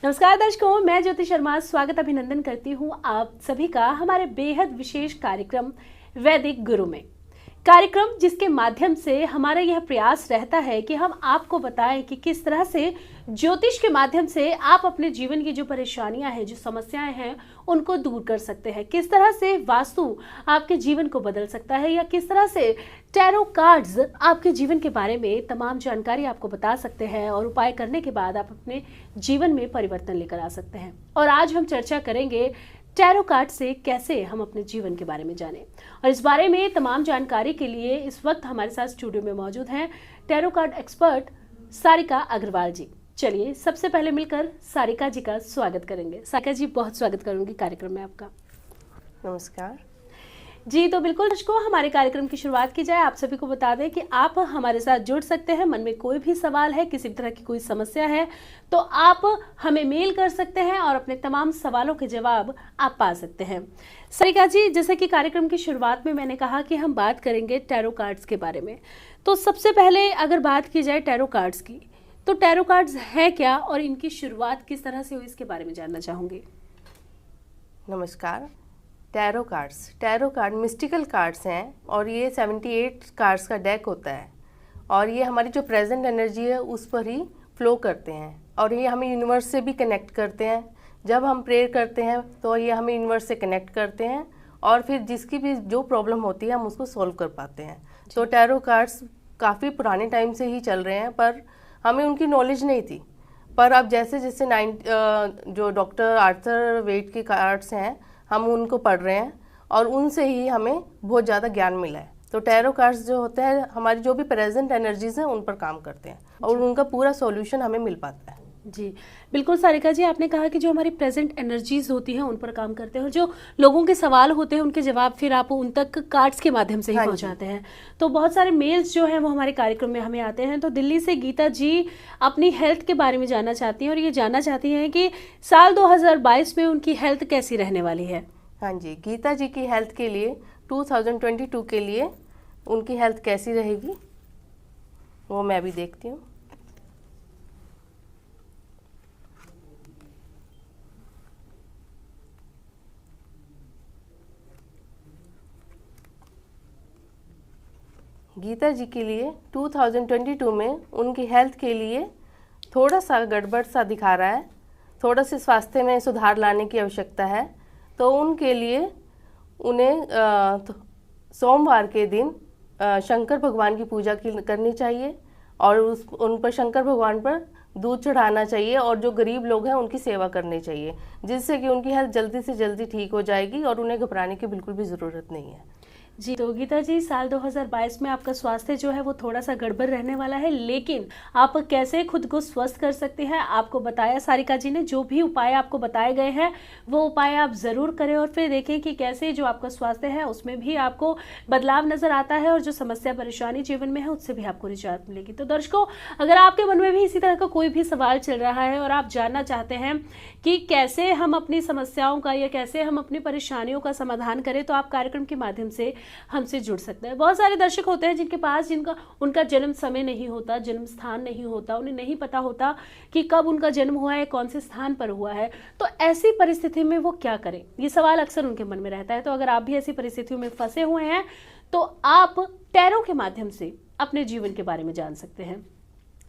नमस्कार दर्शकों, मैं ज्योति शर्मा स्वागत अभिनंदन करती हूँ आप सभी का हमारे बेहद विशेष कार्यक्रम वैदिक गुरु में। कार्यक्रम जिसके माध्यम से हमारा यह प्रयास रहता है कि हम आपको बताएं कि किस तरह से ज्योतिष के माध्यम से आप अपने जीवन की जो परेशानियां हैं, जो समस्याएं हैं, उनको दूर कर सकते हैं। किस तरह से वास्तु आपके जीवन को बदल सकता है या किस तरह से टैरो कार्ड्स आपके जीवन के बारे में तमाम जानकारी आपको बता सकते हैं और उपाय करने के बाद आप अपने जीवन में परिवर्तन लेकर आ सकते हैं। और आज हम चर्चा करेंगे टैरो कार्ड से कैसे हम अपने जीवन के बारे में जानें। और इस बारे में तमाम जानकारी के लिए इस वक्त हमारे साथ स्टूडियो में मौजूद हैं tarot card expert Sarika Agarwal ji. चलिए सबसे पहले मिलकर सारिका जी का स्वागत करेंगे। सारिका जी, बहुत स्वागत करूंगी कार्यक्रम में आपका। नमस्कार जी। तो बिल्कुल दर्शकों, हमारे कार्यक्रम की शुरुआत की जाए। आप सभी को बता दें कि आप हमारे साथ जुड़ सकते हैं। मन में कोई भी सवाल है, किसी भी तरह की कोई समस्या है तो आप हमें मेल कर सकते हैं और अपने तमाम सवालों के जवाब आप पा सकते हैं। सारिका जी, जैसे कि कार्यक्रम की शुरुआत में मैंने कहा कि हम बात करेंगे टैरो कार्ड्स के बारे में, तो सबसे पहले अगर बात की जाए टैरो कार्ड्स की, तो टैरो कार्ड्स है क्या और इनकी शुरुआत किस तरह से हुई, इसके बारे में जानना चाहूंगी। नमस्कार। टैरो कार्ड मिस्टिकल कार्ड्स हैं और ये 78 कार्ड्स का डेक होता है और ये हमारी जो प्रेजेंट एनर्जी है उस पर ही फ्लो करते हैं और ये हमें यूनिवर्स से भी कनेक्ट करते हैं। जब हम प्रेयर करते हैं तो ये हमें यूनिवर्स से कनेक्ट करते हैं और फिर जिसकी भी जो प्रॉब्लम होती है हम उसको सॉल्व कर पाते हैं। तो टैरो कार्ड्स काफ़ी पुराने टाइम से ही चल रहे हैं पर हमें उनकी नॉलेज नहीं थी। पर अब जैसे जैसे जो डॉक्टर आर्थर वेट के कार्ड्स हैं हम उनको पढ़ रहे हैं और उनसे ही हमें बहुत ज़्यादा ज्ञान मिला है। तो टैरो कार्ड्स जो होते हैं हमारी जो भी प्रेजेंट एनर्जीज हैं उन पर काम करते हैं और उनका पूरा सॉल्यूशन हमें मिल पाता है। जी बिल्कुल सारिका जी, आपने कहा कि जो हमारी प्रेजेंट एनर्जीज होती हैं उन पर काम करते हैं और जो लोगों के सवाल होते हैं उनके जवाब फिर आप उन तक कार्ड्स के माध्यम से ही पहुंचाते हैं। तो बहुत सारे मेल्स जो हैं वो हमारे कार्यक्रम में हमें आते हैं। तो दिल्ली से गीता जी अपनी हेल्थ के बारे में जानना चाहती हैं और ये जानना चाहती हैं कि साल 2022 में उनकी हेल्थ कैसी रहने वाली है। हाँ जी, गीता जी की हेल्थ के लिए 2022 के लिए उनकी हेल्थ कैसी रहेगी वो मैं भी देखती हूँ। गीता जी के लिए 2022 में उनकी हेल्थ के लिए थोड़ा सा गड़बड़ सा दिखा रहा है, थोड़ा सा स्वास्थ्य में सुधार लाने की आवश्यकता है। तो उनके लिए उन्हें सोमवार के दिन शंकर भगवान की पूजा करनी चाहिए और उन पर शंकर भगवान पर दूध चढ़ाना चाहिए और जो गरीब लोग हैं उनकी सेवा करनी चाहिए, जिससे कि उनकी हेल्थ जल्दी से जल्दी ठीक हो जाएगी और उन्हें घबराने की बिल्कुल भी ज़रूरत नहीं है। जी तो गीता जी, साल 2022 में आपका स्वास्थ्य जो है वो थोड़ा सा गड़बड़ रहने वाला है, लेकिन आप कैसे खुद को स्वस्थ कर सकते हैं आपको बताया सारिका जी ने। जो भी उपाय आपको बताए गए हैं वो उपाय आप ज़रूर करें और फिर देखें कि कैसे जो आपका स्वास्थ्य है उसमें भी आपको बदलाव नज़र आता है और जो समस्या परेशानी जीवन में है उससे भी आपको निजात मिलेगी। तो दर्शकों, अगर आपके मन में भी इसी तरह का कोई भी सवाल चल रहा है और आप जानना चाहते हैं कि कैसे हम अपनी समस्याओं का या कैसे हम अपनी परेशानियों का समाधान करें, तो आप कार्यक्रम के माध्यम से हमसे जुड़ सकते हैं। बहुत सारे दर्शक होते हैं जिनके पास उनका जन्म समय नहीं होता, जन्म स्थान नहीं होता, उन्हें नहीं पता होता कि कब उनका जन्म हुआ है, कौन से स्थान पर हुआ है। तो ऐसी परिस्थिति में वो क्या करें, ये सवाल अक्सर उनके मन में रहता है। तो अगर आप भी ऐसी परिस्थितियों में फंसे हुए हैं तो आप टैरो के माध्यम से अपने जीवन के बारे में जान सकते हैं।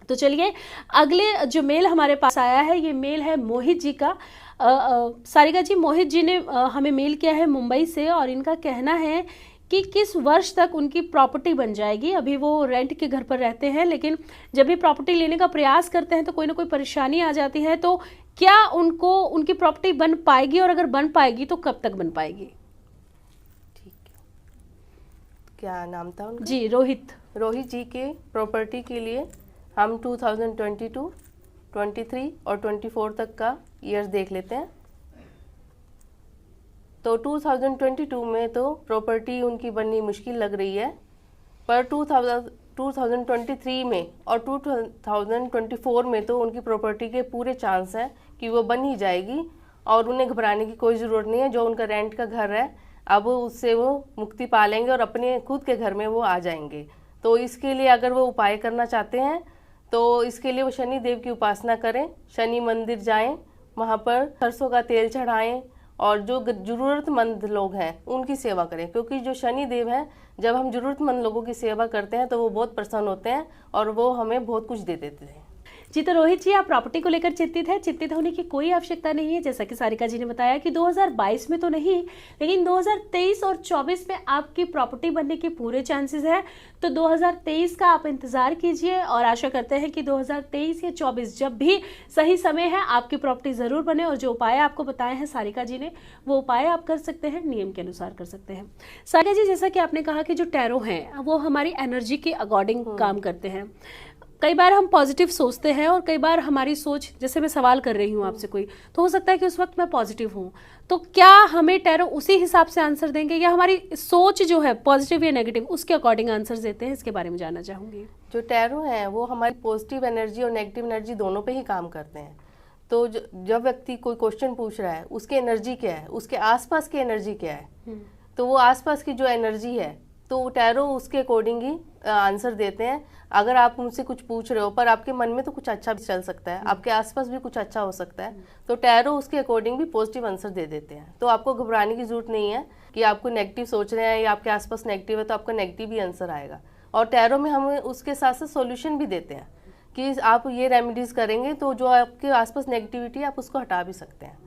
तो चलिए, अगले जो मेल हमारे पास आया है ये मेल है मोहित जी का। सारिका जी, मोहित जी ने हमें मेल किया है मुंबई से और इनका कहना है कि किस वर्ष तक उनकी प्रॉपर्टी बन जाएगी। अभी वो रेंट के घर पर रहते हैं, लेकिन जब भी प्रॉपर्टी लेने का प्रयास करते हैं तो कोई ना कोई परेशानी आ जाती है। तो क्या उनकी प्रॉपर्टी बन पाएगी और अगर बन पाएगी तो कब तक बन पाएगी? ठीक है, क्या नाम था उनका? जी, रोहित जी के प्रॉपर्टी के लिए हम 2022, 23 और 24 तक का ईयर्स देख लेते हैं। तो 2022 में तो प्रॉपर्टी उनकी बननी मुश्किल लग रही है, पर 2023 में और 2024 में तो उनकी प्रॉपर्टी के पूरे चांस हैं कि वो बन ही जाएगी और उन्हें घबराने की कोई ज़रूरत नहीं है। जो उनका रेंट का घर है अब उससे वो मुक्ति पा लेंगे और अपने खुद के घर में वो आ जाएंगे। तो इसके लिए अगर वो उपाय करना चाहते हैं तो इसके लिए वो शनि देव की उपासना करें, शनि मंदिर जाएं, वहाँ पर सरसों का तेल चढ़ाएं और जो ज़रूरतमंद लोग हैं उनकी सेवा करें, क्योंकि जो शनि देव हैं, जब हम ज़रूरतमंद लोगों की सेवा करते हैं तो वो बहुत प्रसन्न होते हैं और वो हमें बहुत कुछ दे देते हैं। जी, तो रोहित जी, आप प्रॉपर्टी को लेकर चिंतित हैं? चिंतित होने की कोई आवश्यकता नहीं है। जैसा कि सारिका जी ने बताया कि 2022 में तो नहीं, लेकिन 2023 और 24 में आपकी प्रॉपर्टी बनने के पूरे चांसेस है। तो 2023 का आप इंतजार कीजिए और आशा करते हैं कि 2023 या 24 जब भी सही समय है आपकी प्रॉपर्टी जरूर बने। और जो उपाय आपको बताए हैं सारिका जी ने, वो उपाय आप कर सकते हैं, नियम के अनुसार कर सकते हैं। सारिका जी, जैसा कि आपने कहा कि जो टैरो हैं वो हमारी एनर्जी के अकॉर्डिंग काम करते हैं। कई बार हम पॉजिटिव सोचते हैं और कई बार हमारी सोच, जैसे मैं सवाल कर रही हूँ आपसे कोई, तो हो सकता है कि उस वक्त मैं पॉजिटिव हूँ, तो क्या हमें टैरो उसी हिसाब से आंसर देंगे या हमारी सोच जो है पॉजिटिव या नेगेटिव उसके अकॉर्डिंग आंसर देते हैं? इसके बारे में जानना चाहूंगी। जो टैरो हैं वो हमारी पॉजिटिव एनर्जी और नेगेटिव एनर्जी दोनों पे ही काम करते हैं। तो जब व्यक्ति कोई क्वेश्चन पूछ रहा है, उसकी एनर्जी क्या है, उसके आसपास की एनर्जी क्या है, तो वो आसपास की जो एनर्जी है तो टैरो उसके अकॉर्डिंग ही आंसर देते हैं। अगर आप उनसे कुछ पूछ रहे हो पर आपके मन में तो कुछ अच्छा भी चल सकता है, आपके आसपास भी कुछ अच्छा हो सकता है, तो टैरो उसके अकॉर्डिंग भी पॉजिटिव आंसर दे देते हैं। तो आपको घबराने की जरूरत नहीं है कि आपको नेगेटिव सोच रहे हैं या आपके आसपास नेगेटिव है तो आपका नेगेटिव ही आंसर आएगा। और टैरो में हम उसके साथ साथ सोल्यूशन भी देते हैं कि आप ये रेमेडीज करेंगे तो जो आपके आसपास नेगेटिविटी है आप उसको हटा भी सकते हैं।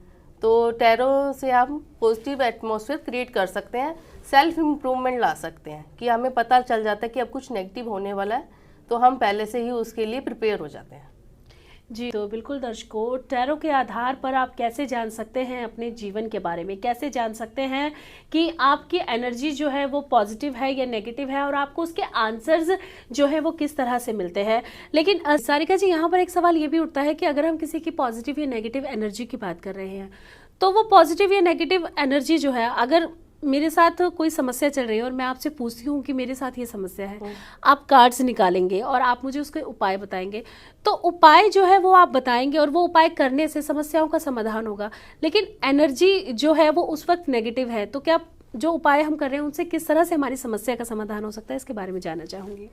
तो टैरो से हम पॉजिटिव एटमॉस्फेयर क्रिएट कर सकते हैं, सेल्फ इम्प्रूवमेंट ला सकते हैं कि हमें पता चल जाता है कि अब कुछ नेगेटिव होने वाला है, तो हम पहले से ही उसके लिए प्रिपेयर हो जाते हैं। जी, तो बिल्कुल दर्शकों, टैरो के आधार पर आप कैसे जान सकते हैं अपने जीवन के बारे में, कैसे जान सकते हैं कि आपकी एनर्जी जो है वो पॉजिटिव है या नेगेटिव है, और आपको उसके आंसर्स जो है वो किस तरह से मिलते हैं। लेकिन सारिका जी, यहाँ पर एक सवाल ये भी उठता है कि अगर हम किसी की पॉजिटिव या नेगेटिव एनर्जी की बात कर रहे हैं, तो वो पॉजिटिव या नेगेटिव एनर्जी जो है, अगर मेरे साथ कोई समस्या चल रही है और मैं आपसे पूछती हूँ कि मेरे साथ ये समस्या है, आप कार्ड्स निकालेंगे और आप मुझे उसके उपाय बताएंगे, तो उपाय जो है वो आप बताएंगे और वो उपाय करने से समस्याओं का समाधान होगा। लेकिन एनर्जी जो है वो उस वक्त नेगेटिव है, तो क्या जो उपाय हम कर रहे हैं उनसे किस तरह से हमारी समस्या का समाधान हो सकता है? इसके बारे में जानना चाहूँगी।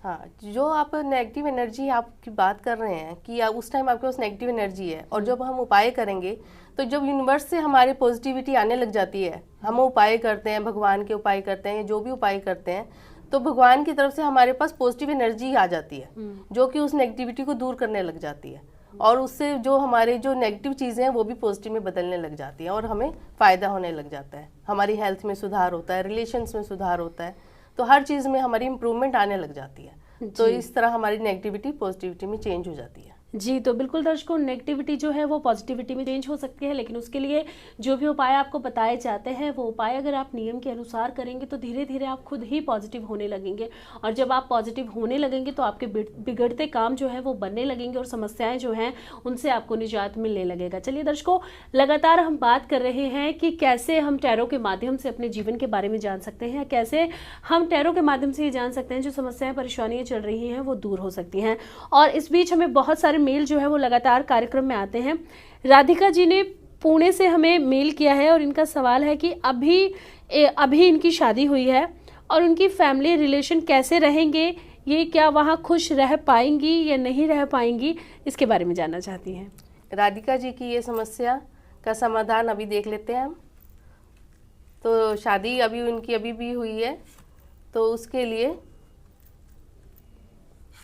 हाँ, जो आप नेगेटिव एनर्जी आपकी बात कर रहे हैं कि उस टाइम आपके पास नेगेटिव एनर्जी है, और जब हम उपाय करेंगे तो जब यूनिवर्स से हमारी पॉजिटिविटी आने लग जाती है, हम उपाय करते हैं, भगवान के उपाय करते हैं, जो भी उपाय करते हैं, तो भगवान की तरफ से हमारे पास पॉजिटिव एनर्जी आ जाती है जो कि उस नेगेटिविटी को दूर करने लग जाती है, और उससे जो हमारे जो नेगेटिव चीज़ें हैं वो भी पॉजिटिव में बदलने लग जाती हैं और हमें फ़ायदा होने लग जाता है। हमारी हेल्थ में सुधार होता है, रिलेशंस में सुधार होता है, तो हर चीज़ में हमारी इम्प्रूवमेंट आने लग जाती है। तो इस तरह हमारी नेगेटिविटी पॉजिटिविटी में चेंज हो जाती है। जी, तो बिल्कुल दर्शकों, नेगेटिविटी जो है वो पॉजिटिविटी में चेंज हो सकती है, लेकिन उसके लिए जो भी उपाय आपको बताए जाते हैं वो उपाय अगर आप नियम के अनुसार करेंगे तो धीरे धीरे आप खुद ही पॉजिटिव होने लगेंगे, और जब आप पॉजिटिव होने लगेंगे तो आपके बिगड़ते काम जो है वो बनने लगेंगे और समस्याएं जो हैं उनसे आपको निजात मिलने लगेगा। चलिए दर्शकों, लगातार हम बात कर रहे हैं कि कैसे हम टैरो के माध्यम से अपने जीवन के बारे में जान सकते हैं, कैसे हम टैरो के माध्यम से ये जान सकते हैं जो समस्याएं परेशानियां चल रही हैं वो दूर हो सकती हैं। और इस बीच हमें बहुत सारे मेल जो है वो लगातार कार्यक्रम में आते हैं। राधिका जी ने पुणे से हमें मेल किया है और इनका सवाल है कि अभी इनकी शादी हुई है और उनकी फैमिली रिलेशन कैसे रहेंगे, ये क्या वहाँ खुश रह पाएंगी या नहीं रह पाएंगी, इसके बारे में जानना चाहती हैं। राधिका जी की ये समस्या का समाधान अभी देख लेते हैं हम। तो शादी अभी उनकी अभी भी हुई है, तो उसके लिए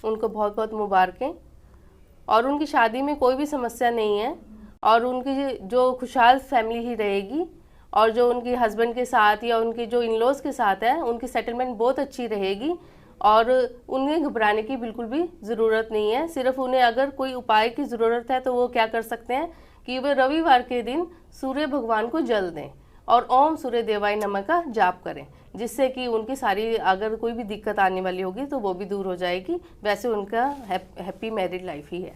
उनको बहुत बहुत मुबारकें, और उनकी शादी में कोई भी समस्या नहीं है, और उनकी जो खुशहाल फैमिली ही रहेगी, और जो उनके हस्बैंड के साथ या उनके जो इन लॉज के साथ है उनकी सेटलमेंट बहुत अच्छी रहेगी, और उन्हें घबराने की बिल्कुल भी ज़रूरत नहीं है। सिर्फ उन्हें अगर कोई उपाय की ज़रूरत है तो वो क्या कर सकते हैं कि वे रविवार के दिन सूर्य भगवान को जल दें और ओम सूर्य देवाय नमः का जाप करें, जिससे कि उनकी सारी अगर कोई भी दिक्कत आने वाली होगी तो वो भी दूर हो जाएगी। वैसे उनका हैप्पी मैरिड लाइफ ही है।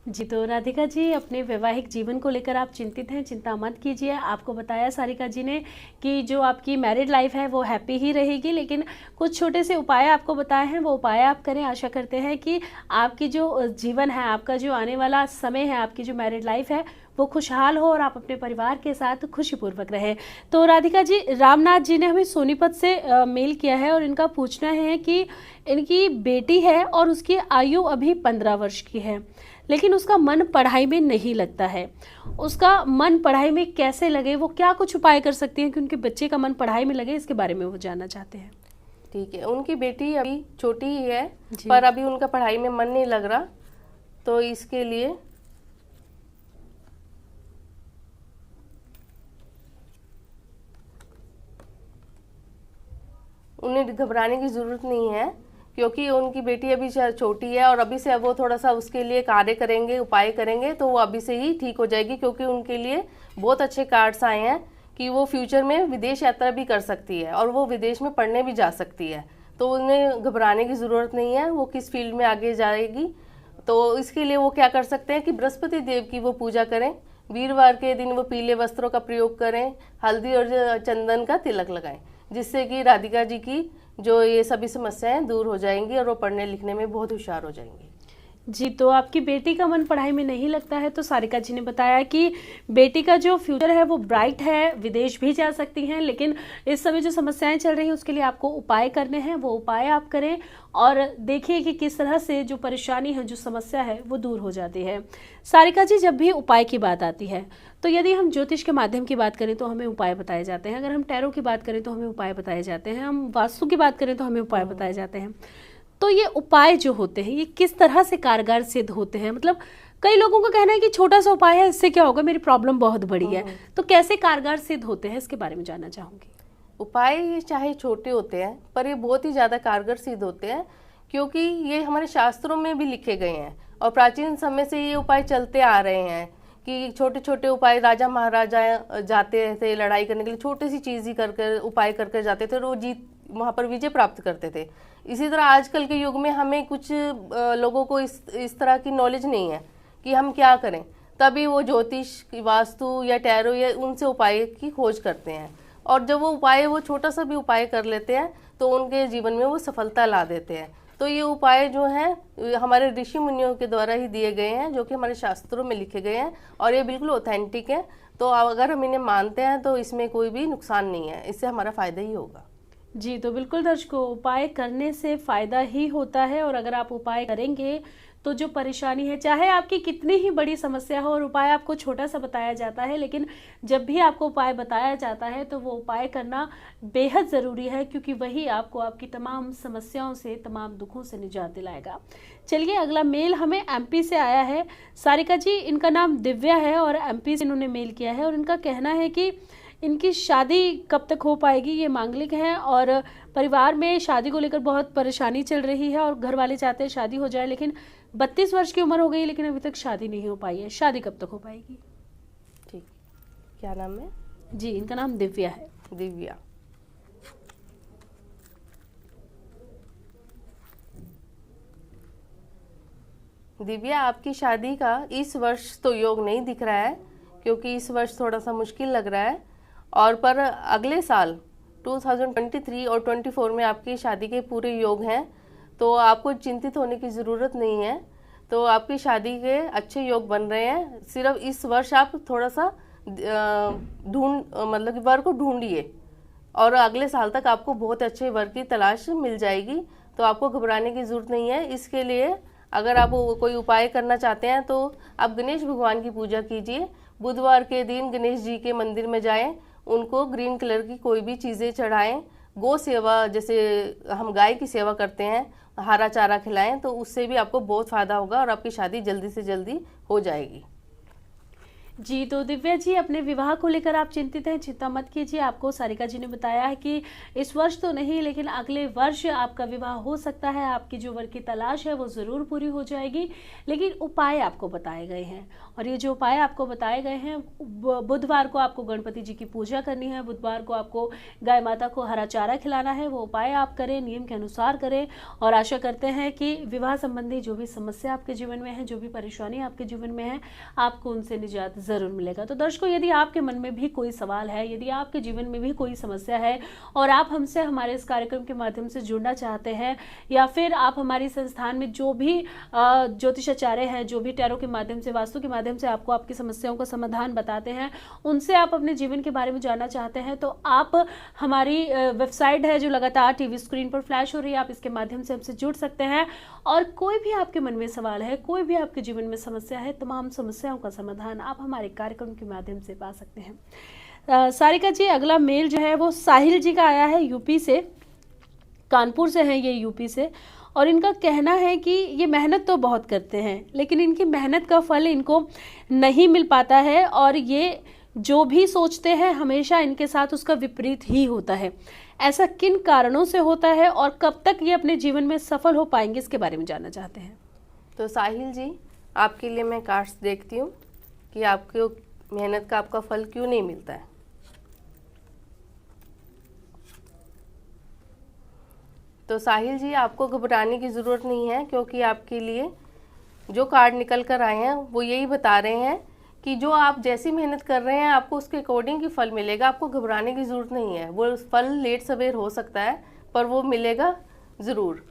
जी, तो राधिका जी, अपने वैवाहिक जीवन को लेकर आप चिंतित हैं, चिंता मत कीजिए। आपको बताया सारिका जी ने कि जो आपकी मैरिड लाइफ है वो हैप्पी ही रहेगी, लेकिन कुछ छोटे से उपाय आपको बताए हैं, वो उपाय आप करें। आशा करते हैं कि आपकी जो जीवन है, आपका जो आने वाला समय है, आपकी जो मैरिड लाइफ है वो खुशहाल हो और आप अपने परिवार के साथ खुशीपूर्वक रहें। तो राधिका जी, रामनाथ जी ने हमें सोनीपत से मेल किया है और इनका पूछना है कि इनकी बेटी है और उसकी आयु अभी 15 वर्ष की है, लेकिन उसका मन पढ़ाई में नहीं लगता है, उसका मन पढ़ाई में कैसे लगे, वो क्या कुछ उपाय कर सकती हैं कि उनके बच्चे का मन पढ़ाई में लगे, इसके बारे में वो जानना चाहते हैं। ठीक है, उनकी बेटी अभी छोटी ही है पर अभी उनका पढ़ाई में मन नहीं लग रहा, तो इसके लिए उन्हें घबराने की ज़रूरत नहीं है, क्योंकि उनकी बेटी अभी छोटी है और अभी से वो थोड़ा सा उसके लिए कार्य करेंगे, उपाय करेंगे तो वो अभी से ही ठीक हो जाएगी, क्योंकि उनके लिए बहुत अच्छे कार्ड्स आए हैं कि वो फ्यूचर में विदेश यात्रा भी कर सकती है और वो विदेश में पढ़ने भी जा सकती है। तो उन्हें घबराने की ज़रूरत नहीं है, वो किस फील्ड में आगे जाएगी। तो इसके लिए वो क्या कर सकते हैं कि बृहस्पति देव की वो पूजा करें, वीरवार के दिन वो पीले वस्त्रों का प्रयोग करें, हल्दी और चंदन का तिलक लगाएं, जिससे कि राधिका जी की जो ये सभी समस्याएं दूर हो जाएंगी और वो पढ़ने लिखने में बहुत होशियार हो जाएंगी। जी, तो आपकी बेटी का मन पढ़ाई में नहीं लगता है, तो सारिका जी ने बताया कि बेटी का जो फ्यूचर है वो ब्राइट है, विदेश भी जा सकती हैं, लेकिन इस समय जो समस्याएं चल रही हैं उसके लिए आपको उपाय करने हैं, वो उपाय आप करें और देखिए कि किस तरह से जो परेशानी है, जो समस्या है वो दूर हो जाती है। सारिका जी, जब भी उपाय की बात आती है तो यदि हम ज्योतिष के माध्यम की बात करें तो हमें उपाय बताए जाते हैं, अगर हम टैरो की बात करें तो हमें उपाय बताए जाते हैं, हम वास्तु की बात करें तो हमें उपाय बताए जाते हैं। तो ये उपाय जो होते हैं ये किस तरह से कारगर सिद्ध होते हैं? मतलब कई लोगों का कहना है कि छोटा सा उपाय है, इससे क्या होगा, मेरी प्रॉब्लम बहुत बड़ी है, तो कैसे कारगर सिद्ध होते हैं, इसके बारे में जानना चाहूंगी। उपाय ये चाहे छोटे होते हैं पर ये बहुत ही ज़्यादा कारगर सिद्ध होते हैं, क्योंकि ये हमारे शास्त्रों में भी लिखे गए हैं और प्राचीन समय से ये उपाय चलते आ रहे हैं कि छोटे छोटे उपाय, राजा महाराजा जाते थे लड़ाई करने के लिए, छोटी सी चीज़ ही कर उपाय करके जाते थे और वो जीत वहाँ पर विजय प्राप्त करते थे। इसी तरह आजकल के युग में हमें कुछ लोगों को इस तरह की नॉलेज नहीं है कि हम क्या करें, तभी वो ज्योतिष, वास्तु या टैरो या उनसे उपाय की खोज करते हैं और जब वो उपाय, वो छोटा सा भी उपाय कर लेते हैं तो उनके जीवन में वो सफलता ला देते हैं। तो ये उपाय जो हैं हमारे ऋषि मुनियों के द्वारा ही दिए गए हैं, जो कि हमारे शास्त्रों में लिखे गए हैं और ये बिल्कुल ऑथेंटिक है। तो अगर हम इन्हें मानते हैं तो इसमें कोई भी नुकसान नहीं है, इससे हमारा फ़ायदा ही होगा। जी, तो बिल्कुल दर्शकों, उपाय करने से फायदा ही होता है और अगर आप उपाय करेंगे तो जो परेशानी है, चाहे आपकी कितनी ही बड़ी समस्या हो और उपाय आपको छोटा सा बताया जाता है, लेकिन जब भी आपको उपाय बताया जाता है तो वो उपाय करना बेहद ज़रूरी है, क्योंकि वही आपको आपकी तमाम समस्याओं से, तमाम दुखों से निजात दिलाएगा। चलिए, अगला मेल हमें एमपी से आया है। सारिका जी, इनका नाम दिव्या है और एमपी से इन्होंने मेल किया है और इनका कहना है कि इनकी शादी कब तक हो पाएगी, ये मांगलिक हैं और परिवार में शादी को लेकर बहुत परेशानी चल रही है और घर वाले चाहते हैं शादी हो जाए, लेकिन 32 वर्ष की उम्र हो गई लेकिन अभी तक शादी नहीं हो पाई है। शादी कब तक हो पाएगी? ठीक, क्या नाम है? जी, इनका नाम दिव्या है। दिव्या, दिव्या, आपकी शादी का इस वर्ष तो योग नहीं दिख रहा है, क्योंकि इस वर्ष थोड़ा सा मुश्किल लग रहा है और पर अगले साल 2023 और 24 में आपकी शादी के पूरे योग हैं, तो आपको चिंतित होने की ज़रूरत नहीं है। तो आपकी शादी के अच्छे योग बन रहे हैं, सिर्फ इस वर्ष आप थोड़ा सा मतलब कि वर को ढूंढिए और अगले साल तक आपको बहुत अच्छे वर की तलाश मिल जाएगी, तो आपको घबराने की ज़रूरत नहीं है। इसके लिए अगर आप कोई उपाय करना चाहते हैं तो आप गणेश भगवान की पूजा कीजिए। बुधवार के दिन गणेश जी के मंदिर में जाएं, उनको ग्रीन कलर की कोई भी चीज़ें चढ़ाएं, गौ सेवा, जैसे हम गाय की सेवा करते हैं, हरा चारा खिलाएं, तो उससे भी आपको बहुत फ़ायदा होगा और आपकी शादी जल्दी से जल्दी हो जाएगी। जी, तो दिव्या जी, अपने विवाह को लेकर आप चिंतित हैं, चिंता मत कीजिए। आपको सारिका जी ने बताया है कि इस वर्ष तो नहीं लेकिन अगले वर्ष आपका विवाह हो सकता है, आपकी जो वर की तलाश है वो ज़रूर पूरी हो जाएगी। लेकिन उपाय आपको बताए गए हैं और ये जो उपाय आपको बताए गए हैं, बुधवार को आपको गणपति जी की पूजा करनी है, बुधवार को आपको गाय माता को हरा चारा खिलाना है, वो उपाय आप करें, नियम के अनुसार करें और आशा करते हैं कि विवाह संबंधी जो भी समस्या आपके जीवन में है, जो भी परेशानी आपके जीवन में है, आपको उनसे निजात ज़रूर मिलेगा। तो दर्शकों, यदि आपके मन में भी कोई सवाल है, यदि आपके जीवन में भी कोई समस्या है और आप हमसे हमारे इस कार्यक्रम के माध्यम से जुड़ना चाहते हैं, या फिर आप हमारी संस्थान में जो भी ज्योतिषाचार्य हैं, जो भी टैरो के माध्यम से, वास्तु के माध्यम से आपको आपकी समस्याओं का समाधान बताते हैं, उनसे आप अपने जीवन के बारे में जानना चाहते हैं, तो आप हमारी वेबसाइट है जो लगातार टीवी स्क्रीन पर फ्लैश हो रही है, आप इसके माध्यम से हमसे जुड़ सकते हैं। और कोई भी आपके मन में सवाल है, कोई भी आपके जीवन में समस्या है, तमाम समस्याओं का समाधान आप हमारे कार्यक्रम के माध्यम से पा सकते हैं। सारिका जी, अगला मेल जो है वो साहिल जी का आया है, यूपी से, कानपुर से है ये, यूपी से। और इनका कहना है कि ये मेहनत तो बहुत करते हैं, लेकिन इनकी मेहनत का फल इनको नहीं मिल पाता है, और ये जो भी सोचते हैं हमेशा इनके साथ उसका विपरीत ही होता है। ऐसा किन कारणों से होता है और कब तक ये अपने जीवन में सफल हो पाएंगे, इसके बारे में जानना चाहते हैं। तो साहिल जी, आपके लिए मैं कार्ड्स देखती हूँ कि आपको मेहनत का आपका फल क्यों नहीं मिलता है। तो साहिल जी, आपको घबराने की ज़रूरत नहीं है, क्योंकि आपके लिए जो कार्ड निकल कर आए हैं वो यही बता रहे हैं कि जो आप जैसी मेहनत कर रहे हैं आपको उसके अकॉर्डिंग ही फल मिलेगा। आपको घबराने की ज़रूरत नहीं है। वो फल लेट सवेर हो सकता है, पर वो मिलेगा ज़रूर।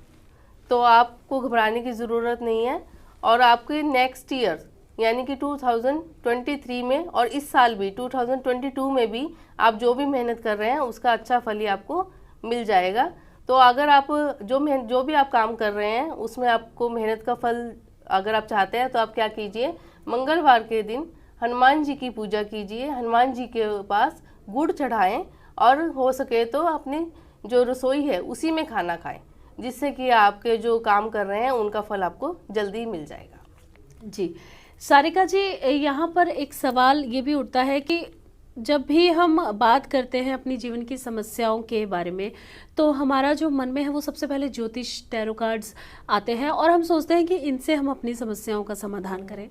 तो आपको घबराने की ज़रूरत नहीं है। और आपके नेक्स्ट ईयर यानी कि 2023 में और इस साल भी 2022 में भी आप जो भी मेहनत कर रहे हैं उसका अच्छा फल ही आपको मिल जाएगा। तो अगर आप जो भी आप काम कर रहे हैं उसमें आपको मेहनत का फल अगर आप चाहते हैं तो आप क्या कीजिए, मंगलवार के दिन हनुमान जी की पूजा कीजिए, हनुमान जी के पास गुड़ चढ़ाएं, और हो सके तो अपनी जो रसोई है उसी में खाना खाएं, जिससे कि आपके जो काम कर रहे हैं उनका फल आपको जल्दी मिल जाएगा। जी सारिका जी, यहाँ पर एक सवाल ये भी उठता है कि जब भी हम बात करते हैं अपनी जीवन की समस्याओं के बारे में, तो हमारा जो मन में है वो सबसे पहले ज्योतिष, टैरो कार्ड्स आते हैं, और हम सोचते हैं कि इनसे हम अपनी समस्याओं का समाधान करें।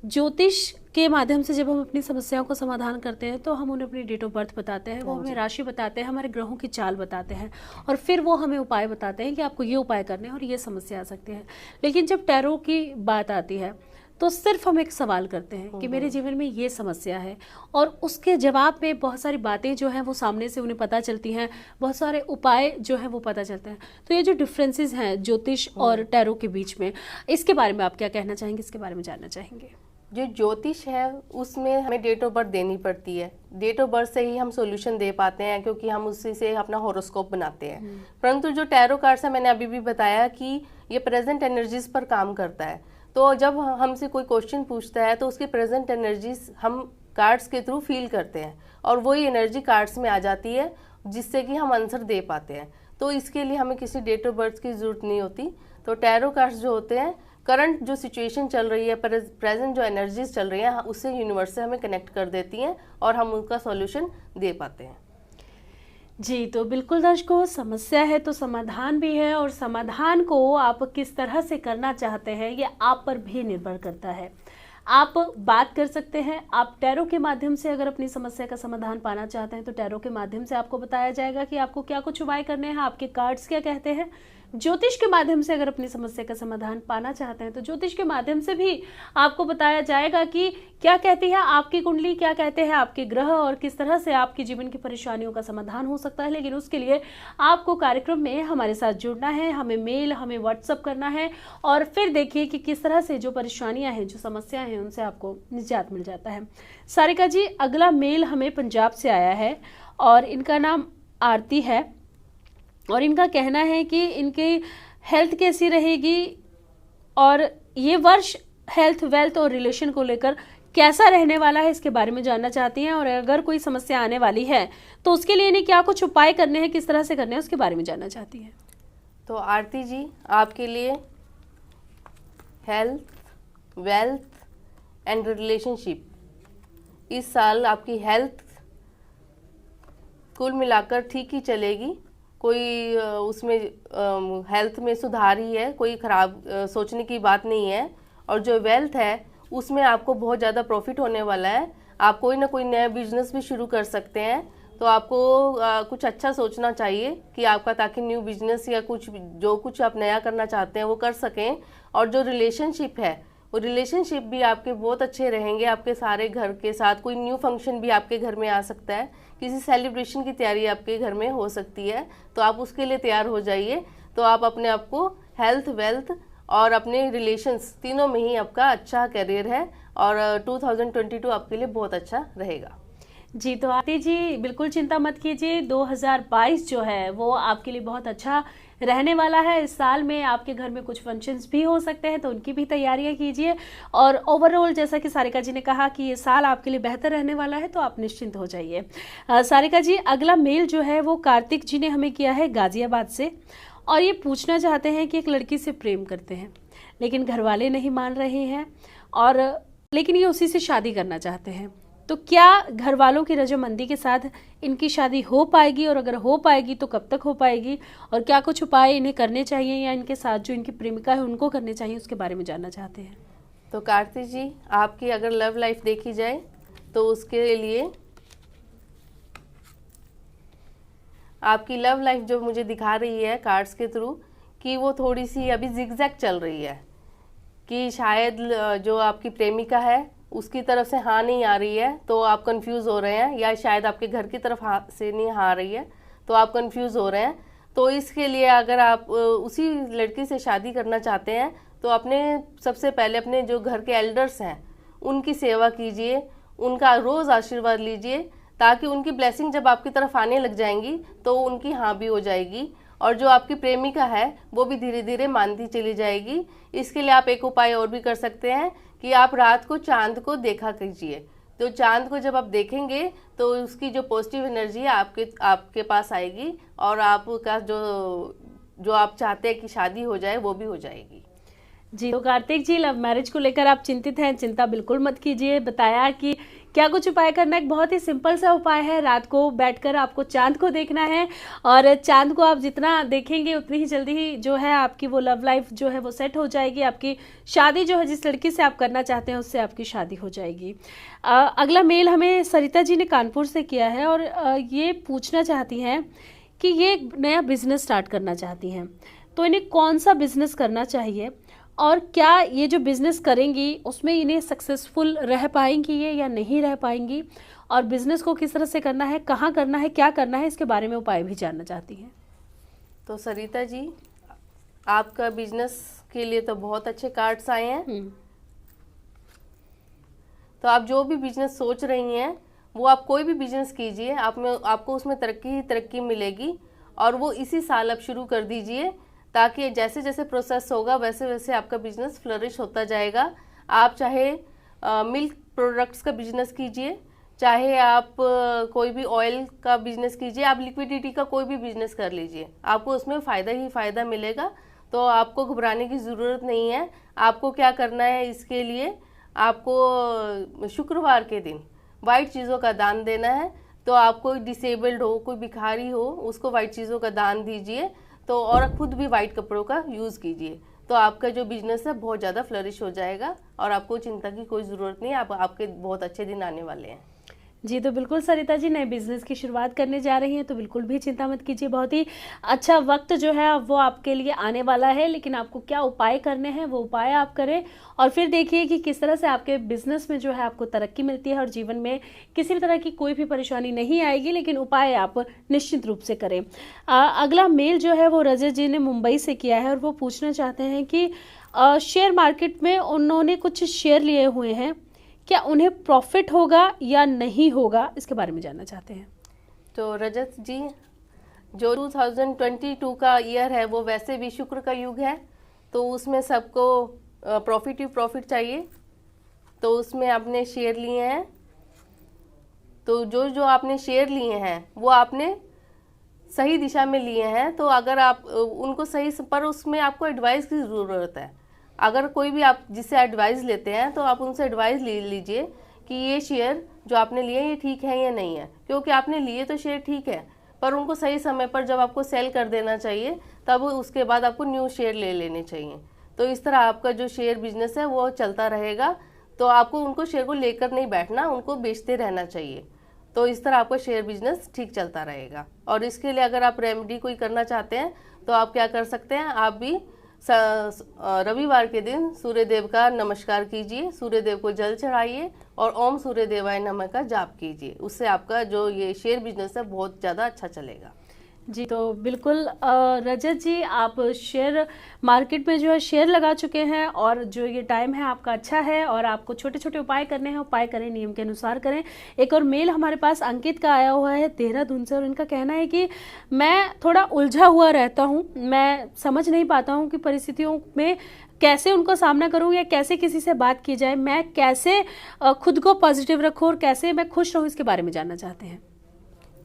ज्योतिष के माध्यम से जब हम अपनी समस्याओं का समाधान करते हैं तो हम उन्हें अपनी डेट ऑफ बर्थ बताते हैं, वो हमें राशि बताते हैं, हमारे ग्रहों की चाल बताते हैं, और फिर वो हमें उपाय बताते हैं कि आपको ये उपाय करने हैं और ये समस्या आ सकती है। लेकिन जब टैरो की बात आती है तो सिर्फ हम एक सवाल करते हैं कि मेरे जीवन में ये समस्या है, और उसके जवाब में बहुत सारी बातें जो हैं वो सामने से उन्हें पता चलती हैं, बहुत सारे उपाय जो हैं वो पता चलते हैं। तो ये जो डिफरेंसेस हैं ज्योतिष और टैरो के बीच में, इसके बारे में आप क्या कहना चाहेंगे, इसके बारे में जानना चाहेंगे? जो ज्योतिष है उसमें हमें डेट ऑफ बर्थ देनी पड़ती है। डेट ऑफ बर्थ से ही हम सॉल्यूशन दे पाते हैं, क्योंकि हम उसी से अपना हॉरोस्कोप बनाते हैं। परंतु जो टैरो कार्ड्स है, मैंने अभी भी बताया कि ये प्रेजेंट एनर्जीज पर काम करता है। तो जब हमसे कोई क्वेश्चन पूछता है तो उसकी प्रेजेंट एनर्जीज हम कार्ड्स के थ्रू फील करते हैं, और वही एनर्जी कार्ड्स में आ जाती है, जिससे कि हम आंसर दे पाते हैं। तो इसके लिए हमें किसी डेट ऑफ बर्थ की ज़रूरत नहीं होती। तो टैरो कार्ड्स जो होते हैं, करंट जो सिचुएशन चल रही है, प्रेजेंट जो एनर्जीज चल रही हैं, उससे यूनिवर्स से हमें कनेक्ट कर देती हैं और हम उनका सॉल्यूशन दे पाते हैं। जी, तो बिल्कुल दर्शकों, समस्या है तो समाधान भी है, और समाधान को आप किस तरह से करना चाहते हैं ये आप पर भी निर्भर करता है। आप बात कर सकते हैं, आप टैरो के माध्यम से अगर अपनी समस्या का समाधान पाना चाहते हैं तो टैरो के माध्यम से आपको बताया जाएगा कि आपको क्या कुछ उपाय करने हैं, आपके कार्ड्स क्या कहते हैं। ज्योतिष के माध्यम से अगर अपनी समस्या का समाधान पाना चाहते हैं तो ज्योतिष के माध्यम से भी आपको बताया जाएगा कि क्या कहती है आपकी कुंडली, क्या कहते हैं आपके ग्रह, और किस तरह से आपके जीवन की परेशानियों का समाधान हो सकता है। लेकिन उसके लिए आपको कार्यक्रम में हमारे साथ जुड़ना है, हमें मेल, हमें व्हाट्सअप करना है, और फिर देखिए कि किस तरह से जो परेशानियां हैं, जो समस्याएं हैं, उनसे आपको निजात मिल जाता है। सारिका जी, अगला मेल हमें पंजाब से आया है, और इनका नाम आरती है, और इनका कहना है कि इनकी हेल्थ कैसी रहेगी, और ये वर्ष हेल्थ, वेल्थ और रिलेशन को लेकर कैसा रहने वाला है, इसके बारे में जानना चाहती हैं। और अगर कोई समस्या आने वाली है तो उसके लिए इन्हें क्या कुछ उपाय करने हैं, किस तरह से करने हैं, उसके बारे में जानना चाहती हैं। तो आरती जी, आपके लिए हेल्थ, वेल्थ एंड रिलेशनशिप, इस साल आपकी हेल्थ कुल मिलाकर ठीक ही चलेगी। कोई उसमें हेल्थ में सुधार ही है, कोई ख़राब सोचने की बात नहीं है। और जो वेल्थ है उसमें आपको बहुत ज़्यादा प्रॉफिट होने वाला है। आप कोई ना कोई नया बिजनेस भी शुरू कर सकते हैं। तो आपको कुछ अच्छा सोचना चाहिए कि आपका, ताकि न्यू बिजनेस या कुछ जो कुछ आप नया करना चाहते हैं वो कर सकें। और जो रिलेशनशिप है और रिलेशनशिप भी आपके बहुत अच्छे रहेंगे आपके सारे घर के साथ। कोई न्यू फंक्शन भी आपके घर में आ सकता है, किसी सेलिब्रेशन की तैयारी आपके घर में हो सकती है, तो आप उसके लिए तैयार हो जाइए। तो आप अपने आप को हेल्थ, वेल्थ और अपने रिलेशंस तीनों में ही आपका अच्छा करियर है और 2022 आपके लिए बहुत अच्छा रहेगा। जी, तो आरती जी बिल्कुल चिंता मत कीजिए, 2022 जो है वो आपके लिए बहुत अच्छा रहने वाला है। इस साल में आपके घर में कुछ फंक्शंस भी हो सकते हैं, तो उनकी भी तैयारियां कीजिए। और ओवरऑल जैसा कि सारिका जी ने कहा कि ये साल आपके लिए बेहतर रहने वाला है, तो आप निश्चिंत हो जाइए। सारिका जी, अगला मेल जो है वो कार्तिक जी ने हमें किया है गाजियाबाद से, और ये पूछना चाहते हैं कि एक लड़की से प्रेम करते हैं लेकिन घर वाले नहीं मान रहे हैं, और लेकिन ये उसी से शादी करना चाहते हैं। तो क्या घर वालों की रजामंदी के साथ इनकी शादी हो पाएगी, और अगर हो पाएगी तो कब तक हो पाएगी, और क्या कुछ उपाय इन्हें करने चाहिए या इनके साथ जो इनकी प्रेमिका है उनको करने चाहिए, उसके बारे में जानना चाहते हैं। तो कार्तिक जी, आपकी अगर लव लाइफ देखी जाए तो उसके लिए आपकी लव लाइफ जो मुझे दिखा रही है कार्ड्स के थ्रू कि वो थोड़ी सी अभी जिगजैग चल रही है, कि शायद जो आपकी प्रेमिका है उसकी तरफ से हाँ नहीं आ रही है, तो आप कंफ्यूज हो रहे हैं, या शायद आपके घर की तरफ हाँ से नहीं हाँ आ रही है तो आप कंफ्यूज हो रहे हैं। तो इसके लिए अगर आप उसी लड़की से शादी करना चाहते हैं तो अपने सबसे पहले अपने जो घर के एल्डर्स हैं उनकी सेवा कीजिए, उनका रोज़ आशीर्वाद लीजिए, ताकि उनकी ब्लेसिंग जब आपकी तरफ आने लग जाएंगी तो उनकी हाँ भी हो जाएगी, और जो आपकी प्रेमिका है वो भी धीरे धीरे मानती चली जाएगी। इसके लिए आप एक उपाय और भी कर सकते हैं कि आप रात को चांद को देखा कीजिए। तो चांद को जब आप देखेंगे तो उसकी जो पॉजिटिव एनर्जी है आपके पास आएगी, और आपका जो आप चाहते हैं कि शादी हो जाए वो भी हो जाएगी। जी, तो कार्तिक जी, लव मैरिज को लेकर आप चिंतित हैं, चिंता बिल्कुल मत कीजिए। बताया कि क्या कुछ उपाय करना है। एक बहुत ही सिंपल सा उपाय है, रात को बैठकर आपको चांद को देखना है, और चांद को आप जितना देखेंगे उतनी ही जल्दी ही जो है आपकी वो लव लाइफ जो है वो सेट हो जाएगी। आपकी शादी जो है जिस लड़की से आप करना चाहते हैं उससे आपकी शादी हो जाएगी। अगला मेल हमें सरिता जी ने कानपुर से किया है, और ये पूछना चाहती हैं कि ये एक नया बिजनेस स्टार्ट करना चाहती हैं, तो इन्हें कौन सा बिजनेस करना चाहिए, और क्या ये जो बिज़नेस करेंगी उसमें इन्हें सक्सेसफुल रह पाएंगी ये या नहीं रह पाएंगी, और बिज़नेस को किस तरह से करना है, कहाँ करना है, क्या करना है, इसके बारे में उपाय भी जानना चाहती हैं। तो सरिता जी, आपका बिजनेस के लिए तो बहुत अच्छे कार्ड्स आए हैं। तो आप जो भी बिजनेस सोच रही हैं वो आप कोई भी बिजनेस कीजिए, आपको उसमें तरक्की ही तरक्की मिलेगी, और वो इसी साल आप शुरू कर दीजिए, ताकि जैसे जैसे प्रोसेस होगा वैसे वैसे आपका बिजनेस फ्लरिश होता जाएगा। आप चाहे मिल्क प्रोडक्ट्स का बिजनेस कीजिए, चाहे आप कोई भी ऑयल का बिजनेस कीजिए, आप लिक्विडिटी का कोई भी बिजनेस कर लीजिए, आपको उसमें फ़ायदा ही फ़ायदा मिलेगा। तो आपको घबराने की ज़रूरत नहीं है। आपको क्या करना है, इसके लिए आपको शुक्रवार के दिन वाइट चीज़ों का दान देना है। तो आप कोई डिसेबल्ड हो, कोई भिखारी हो, उसको वाइट चीज़ों का दान दीजिए, तो और खुद भी वाइट कपड़ों का यूज़ कीजिए, तो आपका जो बिजनेस है बहुत ज़्यादा फ्लरिश हो जाएगा, और आपको चिंता की कोई ज़रूरत नहीं है। आपके बहुत अच्छे दिन आने वाले हैं। जी, तो बिल्कुल सरिता जी नए बिजनेस की शुरुआत करने जा रही हैं, तो बिल्कुल भी चिंता मत कीजिए। बहुत ही अच्छा वक्त जो है वो आपके लिए आने वाला है, लेकिन आपको क्या उपाय करने हैं वो उपाय आप करें, और फिर देखिए कि किस तरह से आपके बिजनेस में जो है आपको तरक्की मिलती है, और जीवन में किसी भी तरह की कोई भी परेशानी नहीं आएगी, लेकिन उपाय आप निश्चित रूप से करें। अगला मेल जो है वो रजत जी ने मुंबई से किया है, और वो पूछना चाहते हैं कि शेयर मार्केट में उन्होंने कुछ शेयर लिए हुए हैं, क्या उन्हें प्रॉफिट होगा या नहीं होगा, इसके बारे में जानना चाहते हैं। तो रजत जी, जो 2022 का ईयर है वो वैसे भी शुक्र का युग है, तो उसमें सबको प्रॉफिट चाहिए। तो उसमें आपने शेयर लिए हैं, तो जो आपने शेयर लिए हैं वो आपने सही दिशा में लिए हैं, तो अगर आप उनको सही पर उसमें आपको एडवाइस की ज़रूरत है। अगर कोई भी आप जिससे एडवाइस लेते हैं तो आप उनसे एडवाइस ले लीजिए कि ये शेयर जो आपने लिए ये ठीक है या नहीं है, क्योंकि आपने लिए तो शेयर ठीक है, पर उनको सही समय पर जब आपको सेल कर देना चाहिए तब उसके बाद आपको न्यू शेयर ले लेने चाहिए। तो इस तरह आपका जो शेयर बिजनेस है वो चलता रहेगा। तो आपको उनको शेयर को लेकर नहीं बैठना, उनको बेचते रहना चाहिए। तो इस तरह आपका शेयर बिजनेस ठीक चलता रहेगा। और इसके लिए अगर आप रेमेडी कोई करना चाहते हैं तो आप क्या कर सकते हैं, आप भी रविवार के दिन सूर्य देव का नमस्कार कीजिए, सूर्य देव को जल चढ़ाइए और ओम सूर्य देवाय नमः का जाप कीजिए। उससे आपका जो ये शेयर बिजनेस है बहुत ज़्यादा अच्छा चलेगा। जी, तो बिल्कुल रजत जी, आप शेयर मार्केट में जो है शेयर लगा चुके हैं और जो ये टाइम है आपका अच्छा है और आपको छोटे छोटे उपाय करने हैं, उपाय करें, नियम के अनुसार करें। एक और मेल हमारे पास अंकित का आया हुआ है देहरादून से और इनका कहना है कि मैं थोड़ा उलझा हुआ रहता हूँ, मैं समझ नहीं पाता हूँ कि परिस्थितियों में कैसे उनको सामना करूं या कैसे किसी से बात की जाए, मैं कैसे खुद को पॉजिटिव रखूं और कैसे मैं खुश रहूं, इसके बारे में जानना चाहते हैं।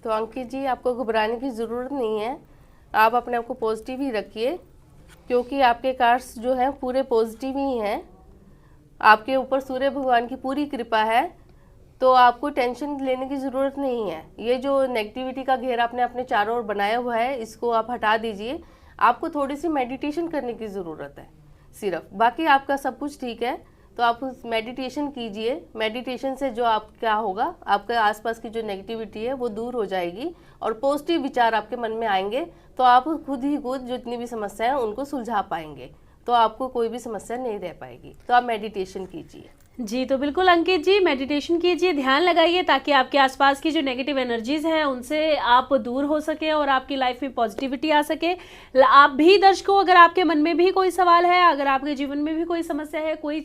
तो अंकित जी, आपको घबराने की ज़रूरत नहीं है, आप अपने आप को पॉजिटिव ही रखिए, क्योंकि आपके कार्ड्स जो हैं पूरे पॉजिटिव ही हैं। आपके ऊपर सूर्य भगवान की पूरी कृपा है, तो आपको टेंशन लेने की ज़रूरत नहीं है। ये जो नेगेटिविटी का घेरा आपने अपने चारों ओर बनाया हुआ है, इसको आप हटा दीजिए। आपको थोड़ी सी मेडिटेशन करने की ज़रूरत है सिर्फ, बाकी आपका सब कुछ ठीक है। तो आप मेडिटेशन कीजिए। मेडिटेशन से जो आप क्या होगा, आपके आसपास की जो नेगेटिविटी है वो दूर हो जाएगी और पॉजिटिव विचार आपके मन में आएंगे, तो आप खुद ही खुद जितनी भी समस्या है उनको सुलझा पाएंगे, तो आपको कोई भी समस्या नहीं रह पाएगी। तो आप मेडिटेशन कीजिए। जी, तो बिल्कुल अंकित जी, मेडिटेशन कीजिए, ध्यान लगाइए, ताकि आपके आसपास की जो नेगेटिव एनर्जीज हैं उनसे आप दूर हो सके और आपकी लाइफ में पॉजिटिविटी आ सके। आप भी दर्शकों, अगर आपके मन में भी कोई सवाल है, अगर आपके जीवन में भी कोई समस्या है, कोई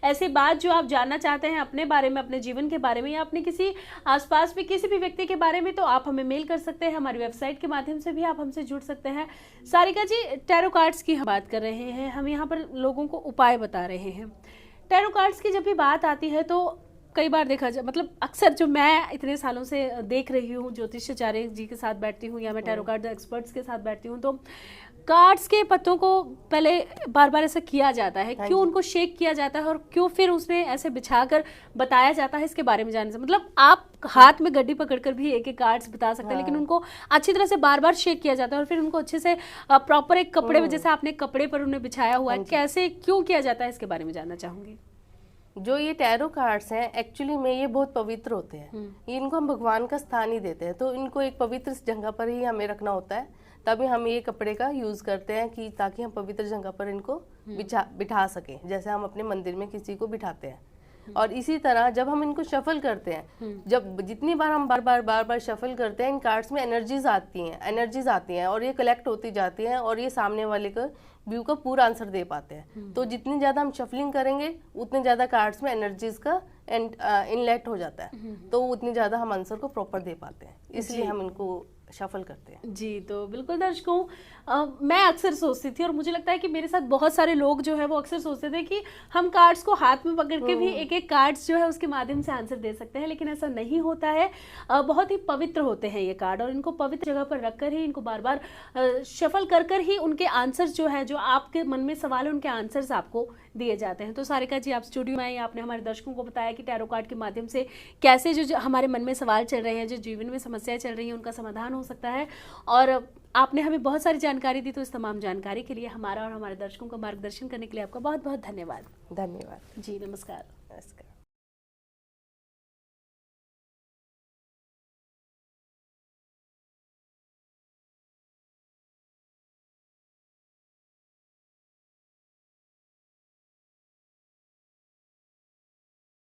ऐसी बात जो आप जानना चाहते हैं अपने बारे में, अपने जीवन के बारे में या अपने किसी आसपास में किसी भी व्यक्ति के बारे में, तो आप हमें मेल कर सकते हैं। हमारी वेबसाइट के माध्यम से भी आप हमसे जुड़ सकते हैं। सारिका जी, टैरो कार्ड्स की हम बात कर रहे हैं, हम यहाँ पर लोगों को उपाय बता रहे हैं। टैरो कार्ड्स की जब भी बात आती है तो कई बार देखा जाए, मतलब अक्सर जो मैं इतने सालों से देख रही हूँ, ज्योतिषाचार्य जी के साथ बैठती हूँ या मैं टैरो कार्ड एक्सपर्ट्स के साथ बैठती हूँ, तो कार्ड्स के पत्तों को पहले बार बार ऐसा किया जाता है, क्यों उनको शेक किया जाता है और क्यों फिर उसने ऐसे बिछाकर बताया जाता है, इसके बारे में जानने से, मतलब आप हाथ में गड्डी पकड़कर भी एक एक कार्ड्स बता सकते हैं, लेकिन उनको अच्छी तरह से बार बार शेक किया जाता है और फिर उनको अच्छे से प्रॉपर एक कपड़े में, जैसे आपने कपड़े पर उन्हें बिछाया हुआ है, कैसे क्यों किया जाता है, इसके बारे में जानना चाहूंगी। जो ये टैरो कार्ड्स हैं एक्चुअली में ये बहुत पवित्र होते हैं, इनको हम भगवान का स्थान ही देते हैं, तो इनको एक पवित्र जगह पर ही हमें रखना होता है, तभी हम ये कपड़े का यूज़ करते हैं कि ताकि हम पवित्र जगह पर इनको बिठा सकें, जैसे हम अपने मंदिर में किसी को बिठाते हैं। और इसी तरह जब हम इनको शफल करते हैं, जब जितनी बार हम बार बार शफल करते हैं, इन कार्ड्स में एनर्जीज आती हैं और ये कलेक्ट होती जाती हैं और ये सामने वाले को व्यू का पूरा आंसर दे पाते हैं। तो जितनी ज़्यादा हम शफलिंग करेंगे उतने ज़्यादा कार्ड्स में एनर्जीज का इनलेट हो जाता है, तो उतनी ज़्यादा हम आंसर को प्रॉपर दे पाते हैं, इसलिए हम इनको शफल करते हैं। जी, तो बिल्कुल दर्शकों, मैं अक्सर सोचती थी और मुझे लगता है कि मेरे साथ बहुत सारे लोग जो है वो अक्सर सोचते थे कि हम कार्ड्स को हाथ में पकड़ के भी एक एक कार्ड्स जो है उसके माध्यम से आंसर दे सकते हैं, लेकिन ऐसा नहीं होता है। बहुत ही पवित्र होते हैं ये कार्ड और इनको पवित्र जगह पर रखकर ही, इनको बार बार शफल कर कर ही उनके आंसर्स जो है, जो आपके मन में सवाल है, उनके आंसर्स आपको दिए जाते हैं। तो सारिका जी, आप स्टूडियो में आई, आपने हमारे दर्शकों को बताया कि टैरो कार्ड के माध्यम से कैसे जो हमारे मन में सवाल चल रहे हैं, जो जीवन में समस्याएं चल रही हैं, उनका समाधान हो सकता है, और आपने हमें बहुत सारी जानकारी दी। तो इस तमाम जानकारी के लिए, हमारा और हमारे दर्शकों का मार्गदर्शन करने के लिए आपका बहुत बहुत धन्यवाद। धन्यवाद जी, नमस्कार।